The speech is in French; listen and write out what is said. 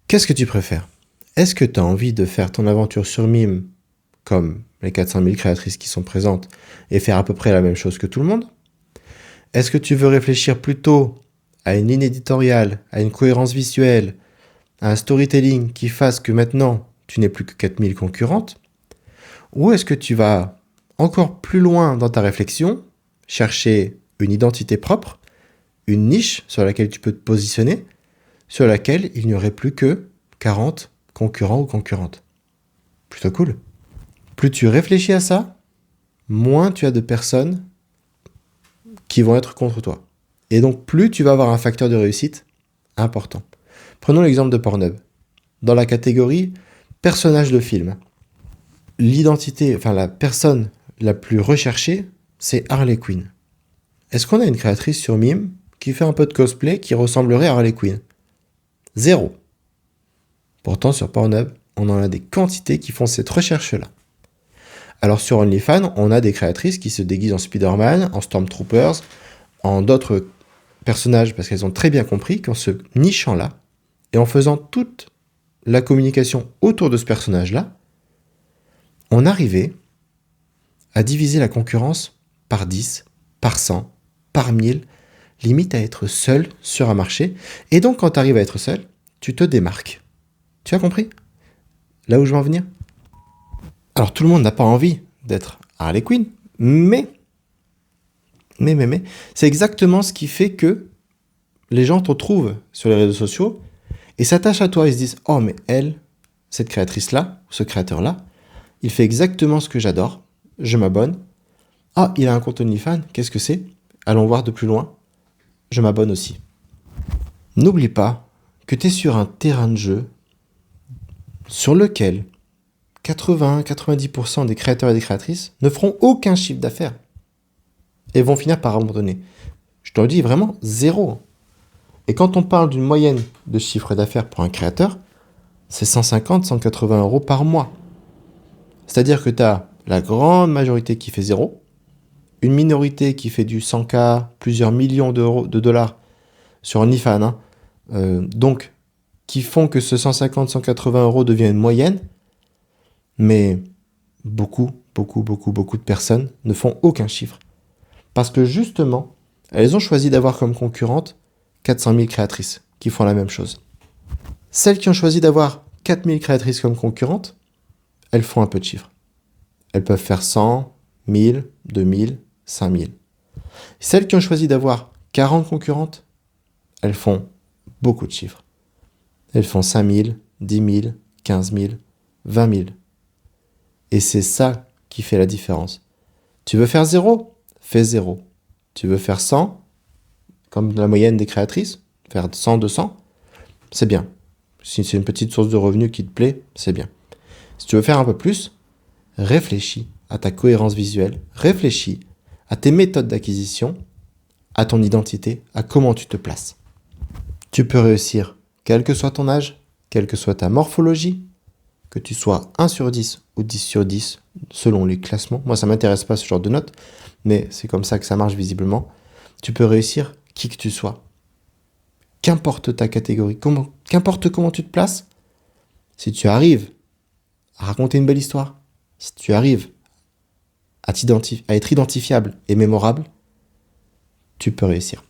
Qu'est-ce que tu préfères? Est-ce que tu as envie de faire ton aventure sur Mime, comme les 400 000 créatrices qui sont présentes, et faire à peu près la même chose que tout le monde? Est-ce que tu veux réfléchir plutôt à une ligne éditoriale, à une cohérence visuelle, à un storytelling qui fasse que maintenant, tu n'es plus que 4000 concurrentes? Ou est-ce que tu vas encore plus loin dans ta réflexion, chercher une identité propre, une niche sur laquelle tu peux te positionner, sur laquelle il n'y aurait plus que 40 concurrents ou concurrentes? Plutôt cool. Plus tu réfléchis à ça, moins tu as de personnes qui vont être contre toi. Et donc, plus tu vas avoir un facteur de réussite important. Prenons l'exemple de Pornhub. Dans la catégorie personnage de film, la personne la plus recherchée, c'est Harley Quinn. Est-ce qu'on a une créatrice sur Mime qui fait un peu de cosplay qui ressemblerait à Harley Quinn? Zéro. Pourtant, sur Pornhub, on en a des quantités qui font cette recherche-là. Alors sur OnlyFans, on a des créatrices qui se déguisent en Spider-Man, en Stormtroopers, en d'autres personnages, parce qu'elles ont très bien compris qu'en se nichant là, et en faisant toute la communication autour de ce personnage-là, on arrivait à diviser la concurrence par 10, par 100, par 1000, limite à être seul sur un marché. Et donc, quand tu arrives à être seul, tu te démarques. Tu as compris? Là où je veux en venir? Alors, tout le monde n'a pas envie d'être Harley Quinn, mais, c'est exactement ce qui fait que les gens te trouvent sur les réseaux sociaux et s'attachent à toi. Ils se disent, oh, mais elle, cette créatrice-là, ce créateur-là, il fait exactement ce que j'adore. Je m'abonne. Ah, il a un compte OnlyFans. Qu'est-ce que c'est? Allons voir de plus loin. Je m'abonne aussi. N'oublie pas que tu es sur un terrain de jeu sur lequel 80-90% des créateurs et des créatrices ne feront aucun chiffre d'affaires et vont finir par abandonner. Je te le dis vraiment, zéro. Et quand on parle d'une moyenne de chiffre d'affaires pour un créateur, c'est 150-180 euros par mois. C'est-à-dire que tu as la grande majorité qui fait zéro, une minorité qui fait du 100K, plusieurs millions de dollars sur OnlyFans, donc qui font que ce 150-180 euros devient une moyenne, mais beaucoup de personnes ne font aucun chiffre. Parce que justement, elles ont choisi d'avoir comme concurrente 400 000 créatrices qui font la même chose. Celles qui ont choisi d'avoir 4000 créatrices comme concurrentes, elles font un peu de chiffres. Elles peuvent faire 100, 1000, 2000, 5000. Celles qui ont choisi d'avoir 40 concurrentes, elles font beaucoup de chiffres. Elles font 5000, 10 000, 15 000, 20 000. Et c'est ça qui fait la différence. Tu veux faire 0? Fais 0. Tu veux faire 100, comme la moyenne des créatrices, faire 100, 200, c'est bien. Si c'est une petite source de revenus qui te plaît, c'est bien. Si tu veux faire un peu plus, réfléchis à ta cohérence visuelle, réfléchis à tes méthodes d'acquisition, à ton identité, à comment tu te places. Tu peux réussir, quel que soit ton âge, quelle que soit ta morphologie, que tu sois 1 sur 10 ou 10 sur 10, selon les classements. Moi, ça ne m'intéresse pas ce genre de notes, mais c'est comme ça que ça marche visiblement. Tu peux réussir qui que tu sois. Qu'importe ta catégorie, qu'importe comment tu te places, si tu arrives à raconter une belle histoire, si tu arrives à être identifiable et mémorable, tu peux réussir.